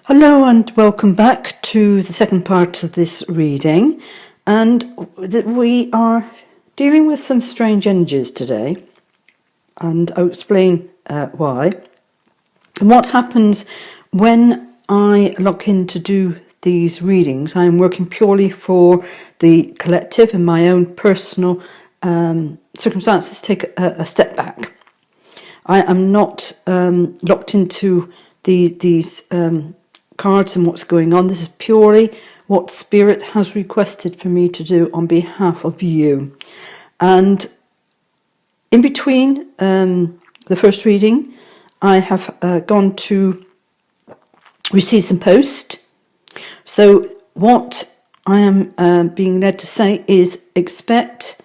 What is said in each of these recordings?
Hello and welcome back to the second part of this reading, and we are dealing with some strange energies today, and I'll explain why. And what happens when I lock in to do these readings, I am working purely for the collective and my own personal circumstances take a step back. I am not locked into these cards and what's going on. This is purely what Spirit has requested for me to do on behalf of you. And in between the first reading, I have gone to receive some post. So what I am being led to say is expect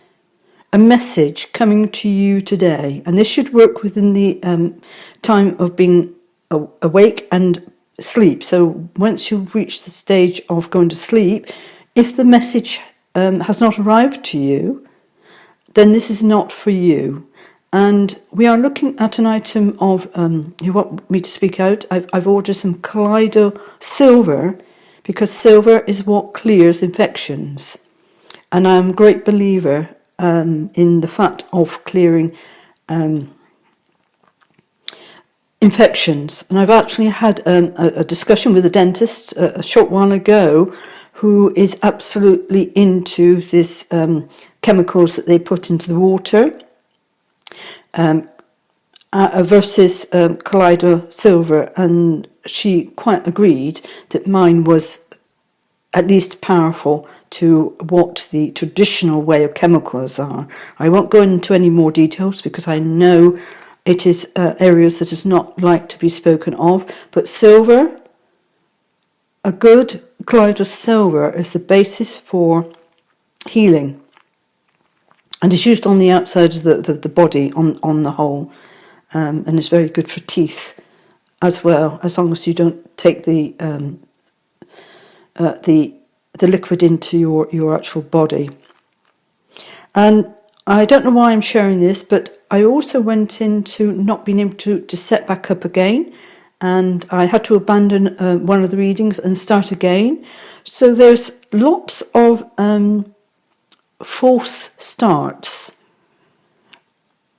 a message coming to you today. And this should work within the time of being awake and sleep. So once you reach the stage of going to sleep, if the message has not arrived to you, then this is not for you. And we are looking at an item of, you want me to speak out? I've ordered some Kaleido Silver, because silver is what clears infections. And I'm a great believer in the fact of clearing infections. And I've actually had a discussion with a dentist a short while ago who is absolutely into this chemicals that they put into the water versus Kaleido Silver, and she quite agreed that mine was at least powerful to what the traditional way of chemicals are. I won't go into any more details because I know it is areas that is not like to be spoken of, but silver, a good Kaleido Silver is the basis for healing, and it's used on the outside of the body, on the whole, and it's very good for teeth as well, as long as you don't take the liquid into your actual body. And I don't know why I'm sharing this, but I also went into not being able to set back up again, and I had to abandon one of the readings and start again. So there's lots of false starts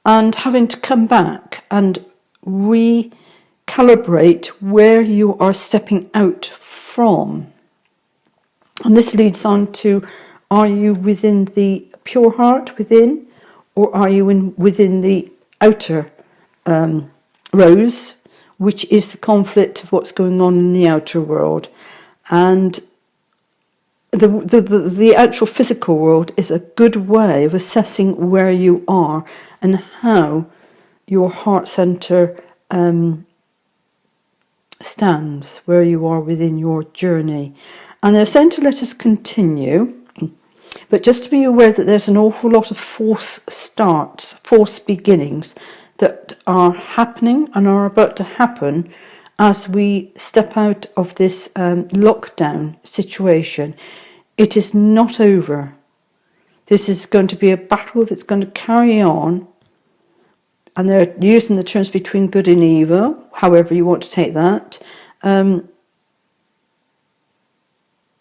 and having to come back and recalibrate where you are stepping out from. And this leads on to, are you within the pure heart within, or are you within the outer rose, which is the conflict of what's going on in the outer world? And the actual physical world is a good way of assessing where you are and how your heart center stands, where you are within your journey. And they're saying to let us continue, but just to be aware that there's an awful lot of false starts, false beginnings that are happening and are about to happen as we step out of this lockdown situation. It is not over. This is going to be a battle that's going to carry on, and they're using the terms between good and evil, however you want to take that.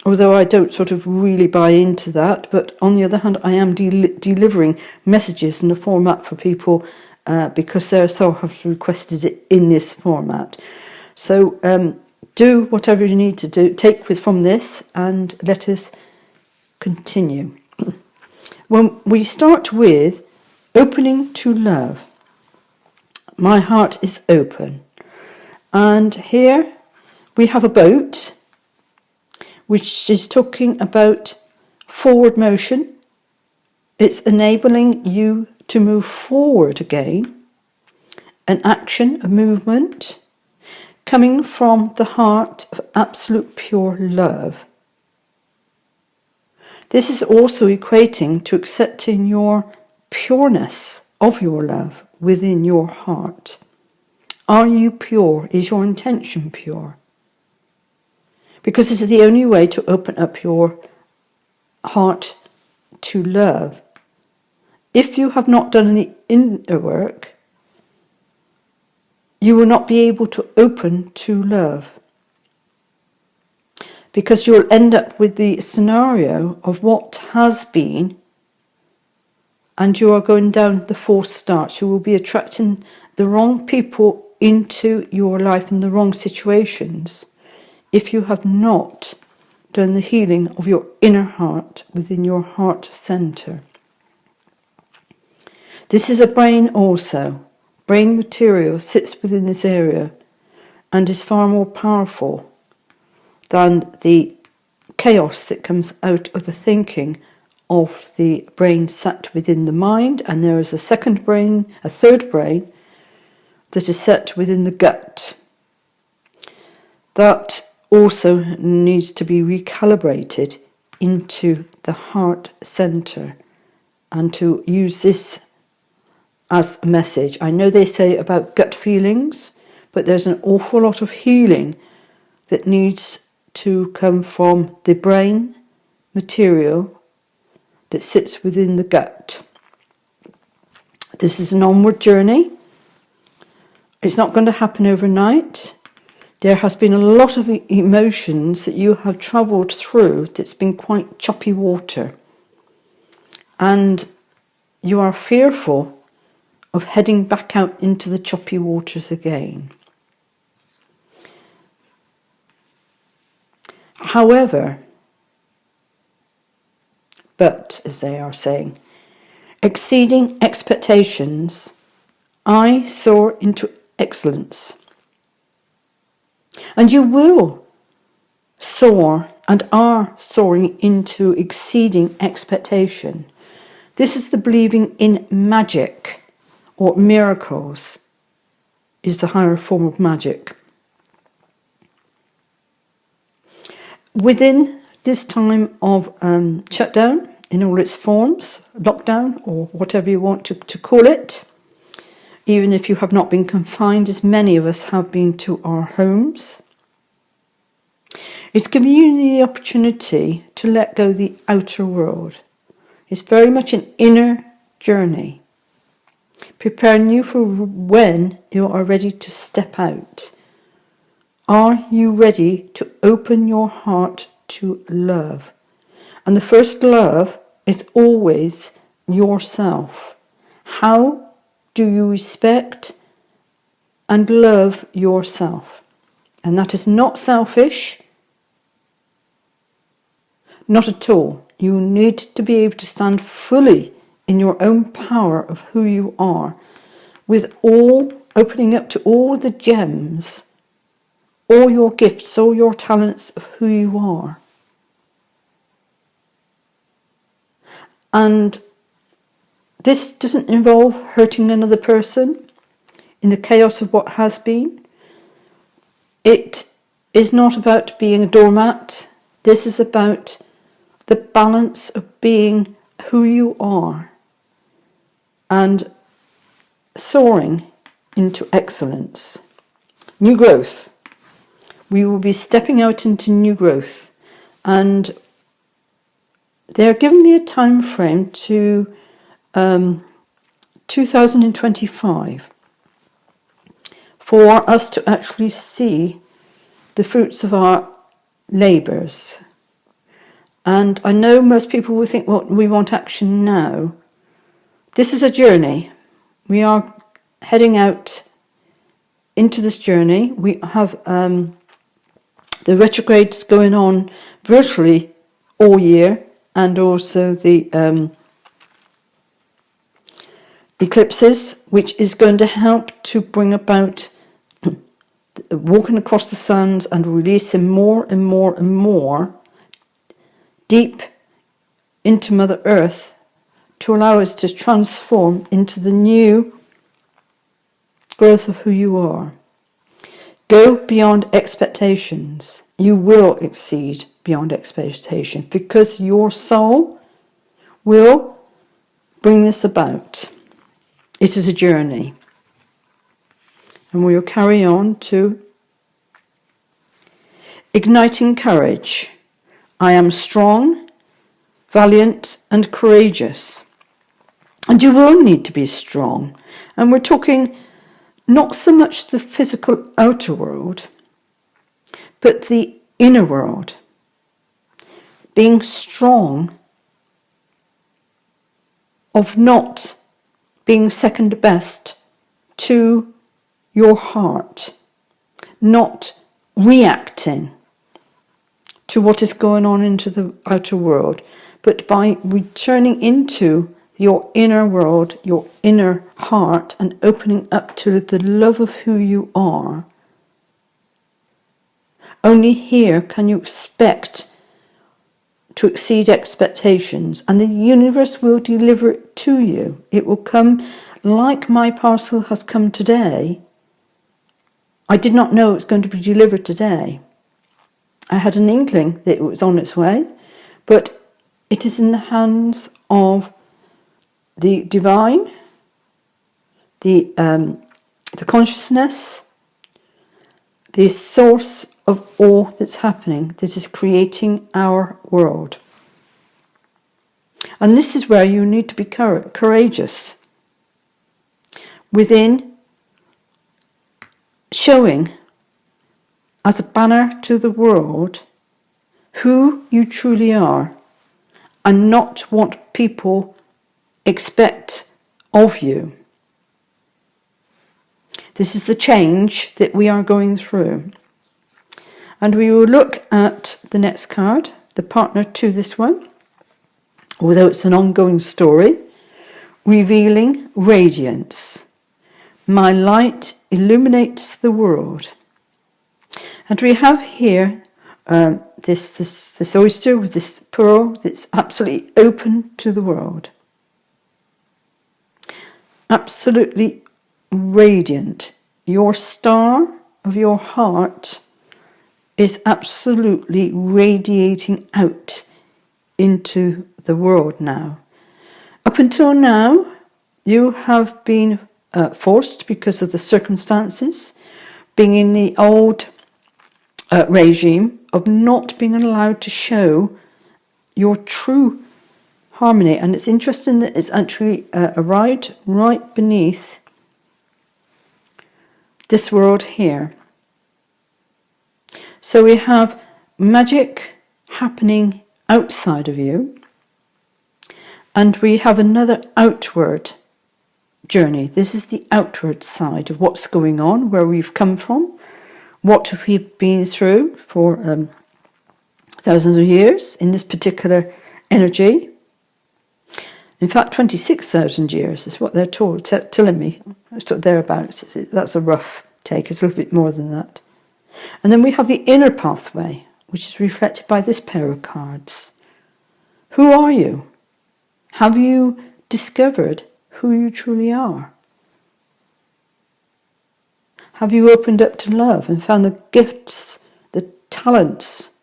Although I don't sort of really buy into that, but on the other hand, I am delivering messages in a format for people because their soul has requested it in this format. So do whatever you need to do, take from this, and let us continue. When we start with opening to love, my heart is open. And here we have a boat, which is talking about forward motion. It's enabling you to move forward again, an action, a movement, coming from the heart of absolute pure love. This is also equating to accepting your pureness of your love within your heart. Are you pure? Is your intention pure? Because this is the only way to open up your heart to love. If you have not done the inner work, you will not be able to open to love. because you'll end up with the scenario of what has been, and you are going down the false start. You will be attracting the wrong people into your life in the wrong situations if you have not done the healing of your inner heart within your heart center. This is a brain also. Brain material sits within this area and is far more powerful than the chaos that comes out of the thinking of the brain sat within the mind. And there is a second brain, a third brain, that is set within the gut. That also needs to be recalibrated into the heart center, and to use this as a message. I know they say about gut feelings, but there's an awful lot of healing that needs to come from the brain material that sits within the gut. This is an onward journey. It's not going to happen overnight. There has been a lot of emotions that you have travelled through that's been quite choppy water. And you are fearful of heading back out into the choppy waters again. However, but, as they are saying, exceeding expectations, I soar into excellence. And you will soar and are soaring into exceeding expectation. This is the believing in magic or miracles, is the higher form of magic. Within this time of shutdown, in all its forms, lockdown or whatever you want to call it, even if you have not been confined, as many of us have been to our homes, it's given you the opportunity to let go the outer world. It's very much an inner journey, preparing you for when you are ready to step out. Are you ready to open your heart to love? And the first love is always yourself. How do you respect and love yourself? And that is not selfish, not at all. You need to be able to stand fully in your own power of who you are, with all opening up to all the gems, all your gifts, all your talents of who you are. And this doesn't involve hurting another person in the chaos of what has been. It is not about being a doormat. This is about the balance of being who you are and soaring into excellence. New growth. We will be stepping out into new growth, and they're giving me a time frame to 2025 for us to actually see the fruits of our labours. And I know most people will think, well, we want action now. This is a journey. We are heading out into this journey. We have the retrogrades going on virtually all year, and also the eclipses, which is going to help to bring about walking across the sands and releasing more and more and more deep into Mother Earth to allow us to transform into the new growth of who you are. Go beyond expectations. You will exceed beyond expectation, because your soul will bring this about. It is a journey. And we will carry on to igniting courage. I am strong, valiant, and courageous. And you will need to be strong. And we're talking not so much the physical outer world, but the inner world. being strong, of not being second best to your heart, not reacting to what is going on into the outer world, but by returning into your inner world, your inner heart, and opening up to the love of who you are. Only here can you expect to exceed expectations, and the universe will deliver it to you. It will come like my parcel has come today. I did not know it was going to be delivered today. I had an inkling that it was on its way, but it is in the hands of the divine, the consciousness, the source of all that's happening, that is creating our world. And this is where you need to be courageous within showing as a banner to the world who you truly are, and not what people expect of you. This is the change that we are going through. And we will look at the next card, the partner to this one, although it's an ongoing story, revealing radiance. My light illuminates the world. And we have here this oyster with this pearl that's absolutely open to the world. Absolutely radiant. Your star of your heart is absolutely radiating out into the world now. Up until now, you have been forced, because of the circumstances, being in the old regime of not being allowed to show your true harmony. And it's interesting that it's actually arrived right beneath this world here. So we have magic happening outside of you, and we have another outward journey. This is the outward side of what's going on, where we've come from, what we've been through for thousands of years in this particular energy. In fact, 26,000 years is what they're telling me. Thereabouts. That's a rough take. It's a little bit more than that. And then we have the inner pathway, which is reflected by this pair of cards. Who are you? Have you discovered who you truly are? Have you opened up to love and found the gifts, the talents,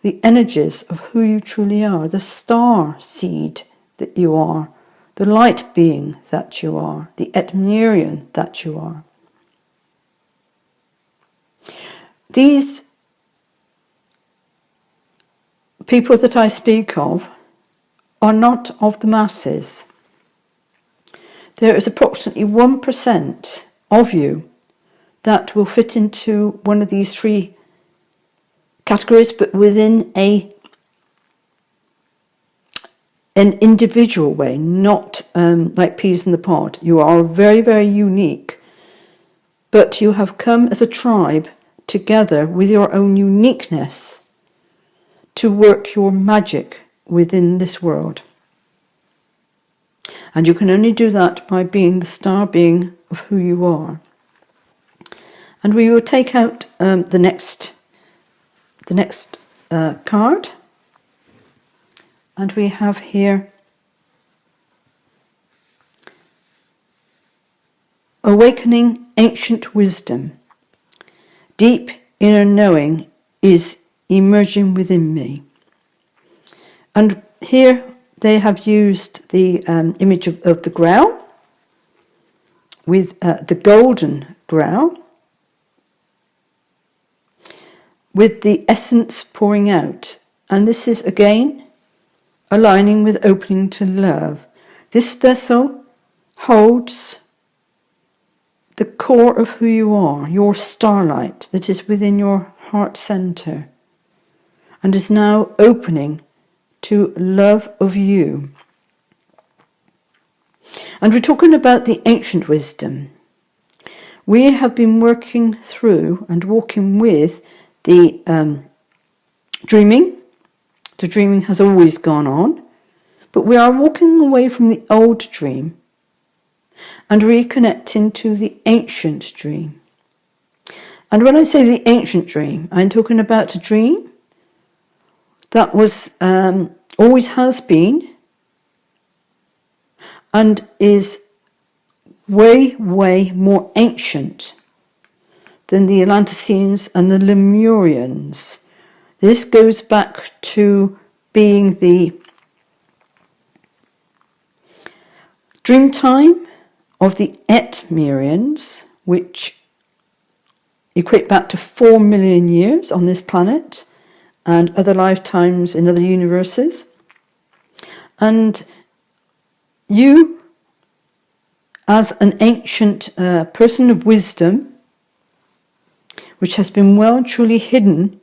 the energies of who you truly are, the star seed that you are, the light being that you are, the Etmerian that you are? These people that I speak of are not of the masses. There is approximately 1% of you that will fit into one of these three categories, but within an individual way, not like peas in the pod. You are very, very unique, but you have come as a tribe together with your own uniqueness to work your magic within this world. And you can only do that by being the star being of who you are. And we will take out the next card. And we have here awakening ancient wisdom. Deep inner knowing is emerging within me. And here they have used the image of the Grail with the golden Grail, with the essence pouring out. And this is again aligning with opening to love. This vessel holds the core of who you are, your starlight that is within your heart center. and is now opening to love of you. And we're talking about the ancient wisdom. We have been working through and walking with the dreaming. The dreaming has always gone on, but we are walking away from the old dream and reconnecting to the ancient dream. And when I say the ancient dream, I'm talking about a dream that was always has been and is way, way more ancient than the Atlanteans and the Lemurians. This goes back to being the dream time of the Etmerians, which equate back to 4 million years on this planet and other lifetimes in other universes. And you, as an ancient person of wisdom, which has been well and truly hidden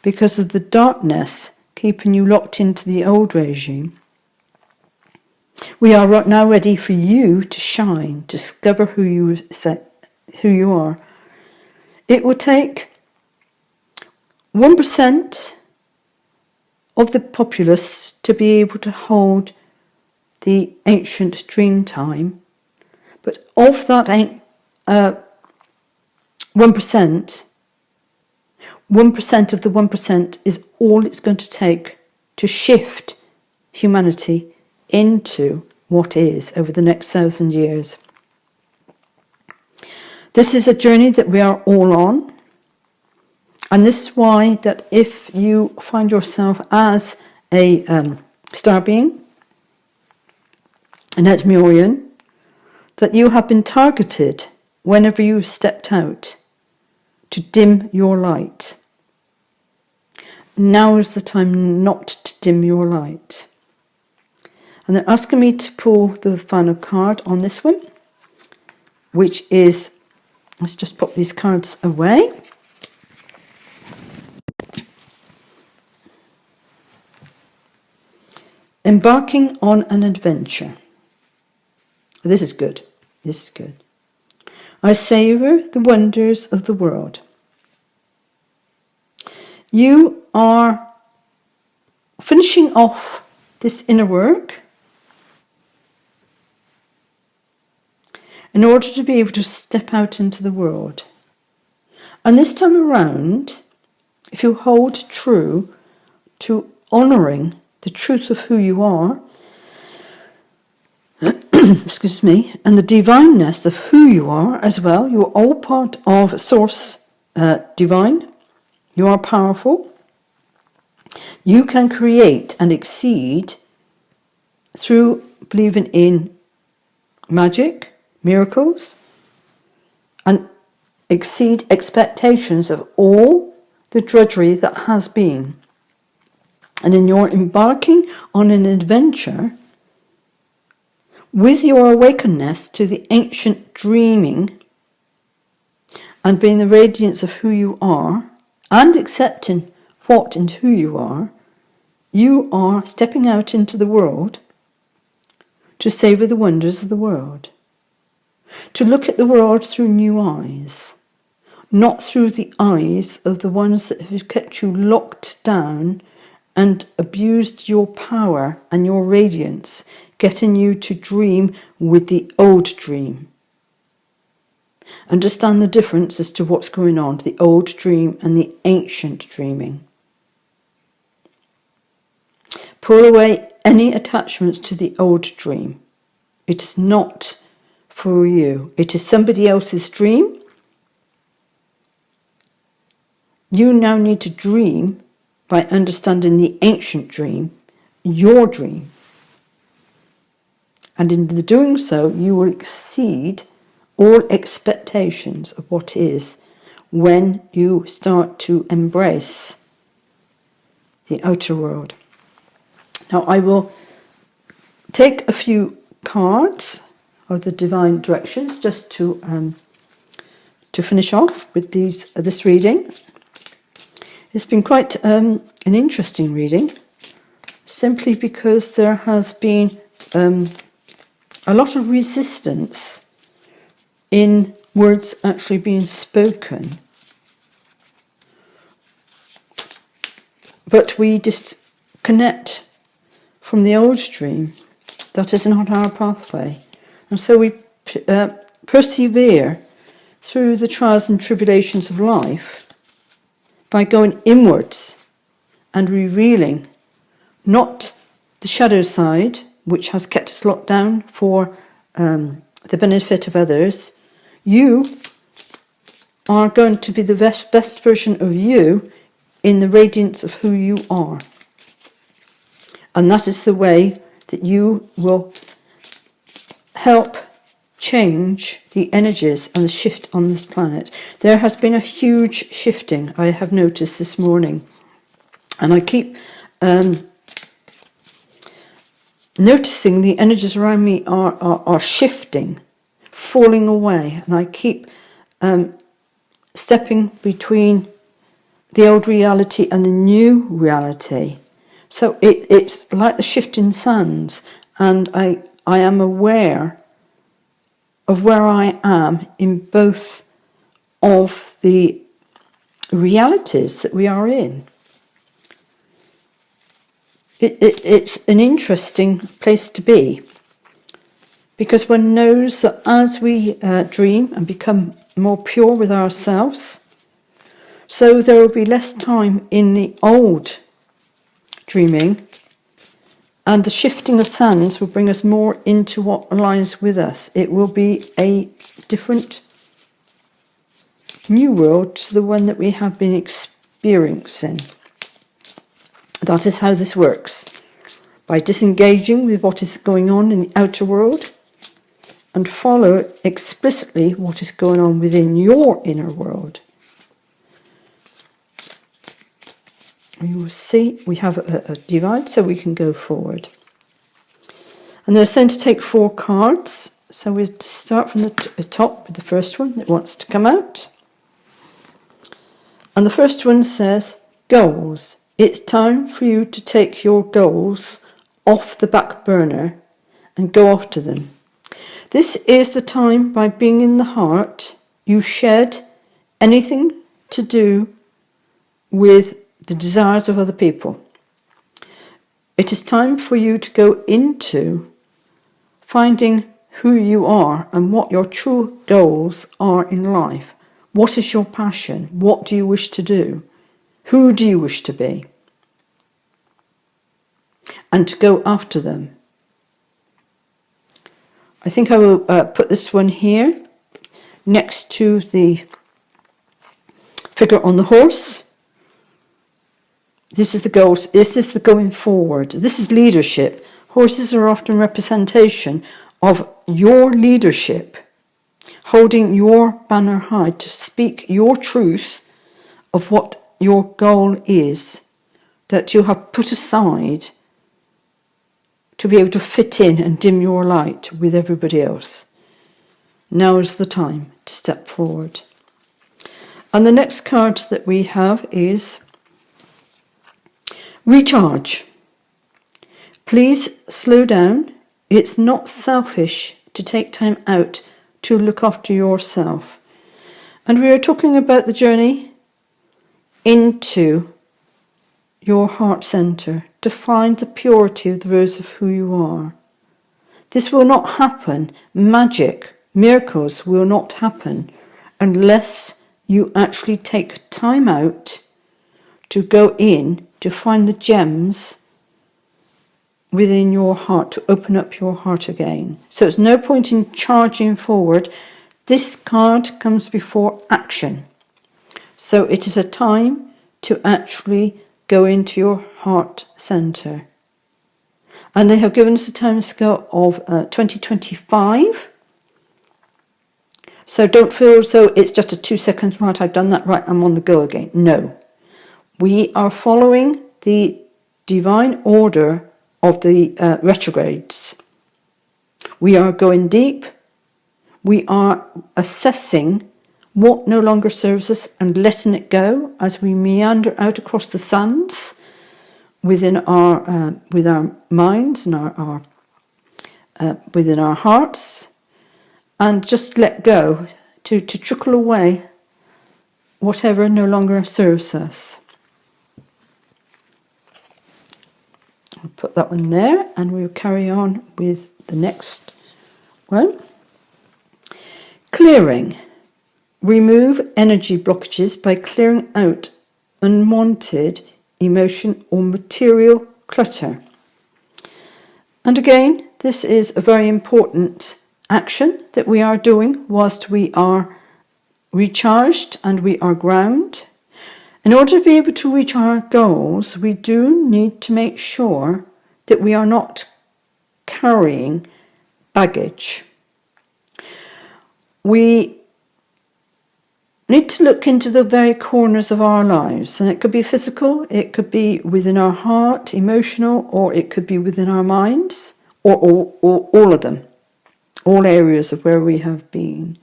because of the darkness keeping you locked into the old regime, we are now ready for you to shine, discover who you are. It will take 1% of the populace to be able to hold the ancient dream time, but of that 1%, 1% of the 1% is all it's going to take to shift humanity into what is over the next 1,000 years. This is a journey that we are all on, and this is why that if you find yourself as a star being, an Etmerian, that you have been targeted whenever you stepped out to dim your light. Now is the time not to dim your light. And they're asking me to pull the final card on this one, which is, let's just pop these cards away. Embarking on an adventure. This is good. This is good. I savour the wonders of the world. You are finishing off this inner work in order to be able to step out into the world. And this time around, if you hold true to honouring the truth of who you are, excuse me, and the divineness of who you are as well, you're all part of Source Divine. You are powerful. You can create and exceed through believing in magic, miracles, and exceed expectations of all the drudgery that has been. And in your embarking on an adventure with your awakeness to the ancient dreaming and being the radiance of who you are and accepting what and who you are stepping out into the world to savour the wonders of the world, to look at the world through new eyes, not through the eyes of the ones that have kept you locked down and abused your power and your radiance, getting you to dream with the old dream. Understand the difference as to what's going on, the old dream and the ancient dreaming. Pull away any attachments to the old dream. It is not for you. It is somebody else's dream. You now need to dream by understanding the ancient dream, your dream. And in the doing so, you will exceed all expectations of what is when you start to embrace the outer world. Now I will take a few cards of the divine directions just to finish off with this reading. It's been quite an interesting reading, simply because there has been a lot of resistance in words actually being spoken. But we disconnect from the old dream. That is not our pathway. And so we persevere through the trials and tribulations of life by going inwards and revealing not the shadow side, which has kept us locked down for the benefit of others. You are going to be the best version of you in the radiance of who you are. And that is the way that you will help change the energies and the shift on this planet. There has been a huge shifting, I have noticed this morning. And I keep noticing the energies around me are shifting, falling away. And I keep stepping between the old reality and the new reality. So it's like the shifting sands, and I am aware of where I am in both of the realities that we are in. It's an interesting place to be, because one knows that as we dream and become more pure with ourselves, so there will be less time in the old dreaming, and the shifting of sands will bring us more into what aligns with us. It will be a different new world to the one that we have been experiencing. That is how this works. By disengaging with what is going on in the outer world and follow explicitly what is going on within your inner world. You will see we have a divide, so we can go forward. And they're saying to take 4 cards. So we start from the top with the first one that wants to come out. And the first one says, goals. It's time for you to take your goals off the back burner and go after them. This is the time, by being in the heart, you shed anything to do with the desires of other people. It is time for you to go into finding who you are and what your true goals are in life. What is your passion? What do you wish to do? Who do you wish to be? And to go after them. I think I will put this one here next to the figure on the horse. This is the goals. This is the going forward. This is leadership. Horses are often representation of your leadership, holding your banner high to speak your truth of what your goal is, that you have put aside to be able to fit in and dim your light with everybody else. Now is the time to step forward. And the next card that we have is recharge. Please slow down. It's not selfish to take time out to look after yourself. And we are talking about the journey into your heart centre to find the purity of the rose of who you are. This will not happen. Magic, miracles will not happen unless you actually take time out to go in to find the gems within your heart, to open up your heart again. So it's no point in charging forward. This card comes before action. So it is a time to actually go into your heart centre. And they have given us a timescale of 2025. So don't feel as though it's just a 2 seconds, right, I've done that, right, I'm on the go again. No. We are following the divine order of the retrogrades. We are going deep. We are assessing what no longer serves us and letting it go as we meander out across the sands within our with our minds and our within our hearts, and just let go to trickle away whatever no longer serves us. I'll put that one there, and we'll carry on with the next one. Clearing. Remove energy blockages by clearing out unwanted emotion or material clutter. And again, this is a very important action that we are doing whilst we are recharged and we are ground. In order to be able to reach our goals, we do need to make sure that we are not carrying baggage. We need to look into the very corners of our lives, and it could be physical, it could be within our heart, emotional, or it could be within our minds, or all of them, all areas of where we have been.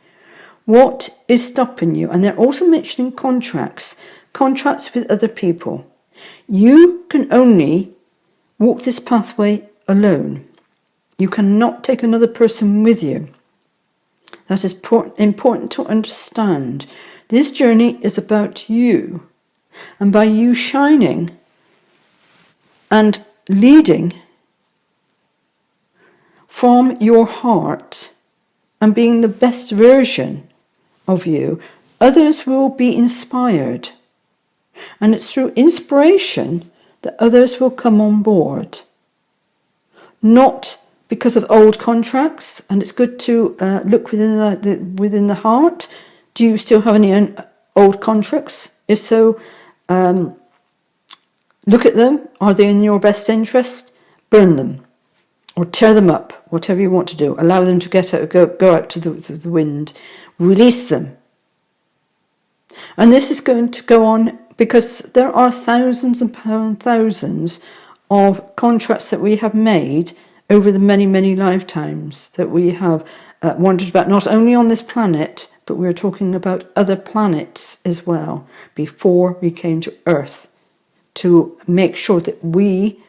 What is stopping you? And they're also mentioning contracts with other people. You can only walk this pathway alone. You cannot take another person with you. That is important to understand. This journey is about you. And by you shining and leading from your heart and being the best version of you, others will be inspired. And it's through inspiration that others will come on board. Not because of old contracts, and it's good to look within the heart. Do you still have any old contracts? If so, look at them. Are they in your best interest? Burn them or tear them up, whatever you want to do. Allow them to go out to the wind. Release them. And this is going to go on because there are thousands and thousands of contracts that we have made over the many, many lifetimes that we have wandered about, not only on this planet, but we're talking about other planets as well, before we came to Earth, to make sure that we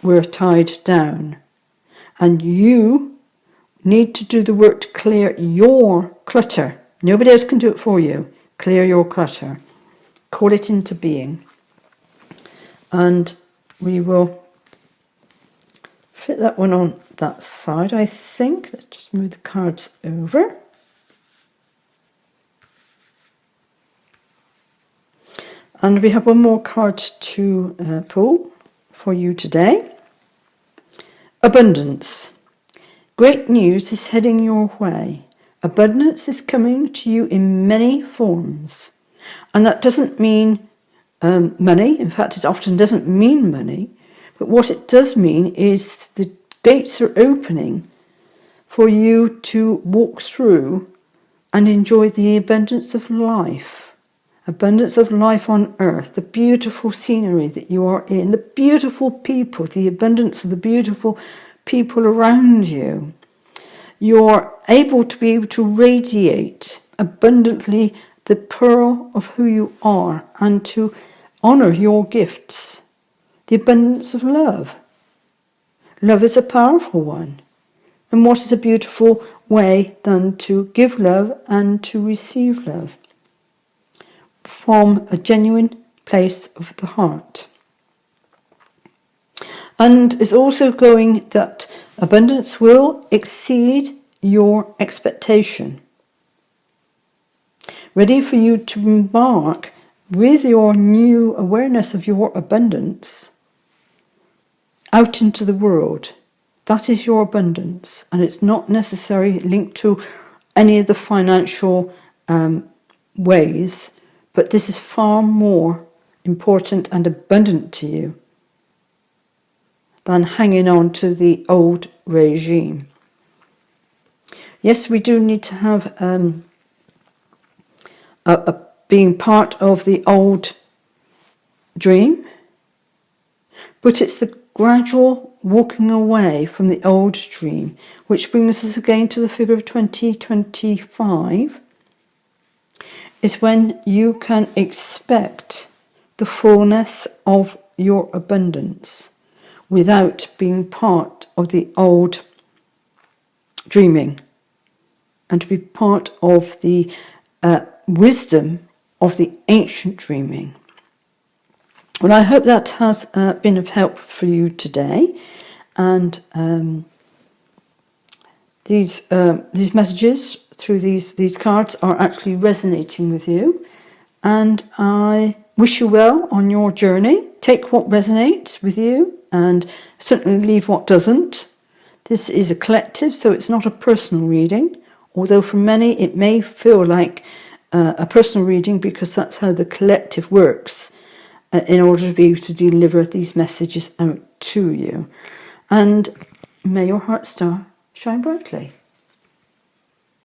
were tied down. And you need to do the work to clear your clutter. Nobody else can do it for you. Clear your clutter. Call it into being. And we will fit that one on that side, I think. Let's just move the cards over. And we have one more card to pull for you today. Abundance. Great news is heading your way. Abundance is coming to you in many forms. And that doesn't mean money. In fact, it often doesn't mean money. But what it does mean is the gates are opening for you to walk through and enjoy the abundance of life. Abundance of life on earth, the beautiful scenery that you are in, the beautiful people, the abundance of the beautiful people around you. You're able to radiate abundantly the pearl of who you are and to honour your gifts. The abundance of love. Love is a powerful one. And what is a beautiful way than to give love and to receive love from a genuine place of the heart. And it's also going that abundance will exceed your expectation. Ready for you to embark with your new awareness of your abundance out into the world. That is your abundance, and it's not necessarily linked to any of the financial ways, but this is far more important and abundant to you than hanging on to the old regime. Yes, we do need to have being part of the old dream, but it's the gradual walking away from the old dream, which brings us again to the figure of 2025, is when you can expect the fullness of your abundance without being part of the old dreaming, and to be part of the wisdom of the ancient dreaming. Well, I hope that has been of help for you today, and these messages through these cards are actually resonating with you, and I wish you well on your journey. Take what resonates with you and certainly leave what doesn't. This is a collective, so it's not a personal reading, although for many it may feel like a personal reading because that's how the collective works in order to be able to deliver these messages out to you. And may your heart star shine brightly.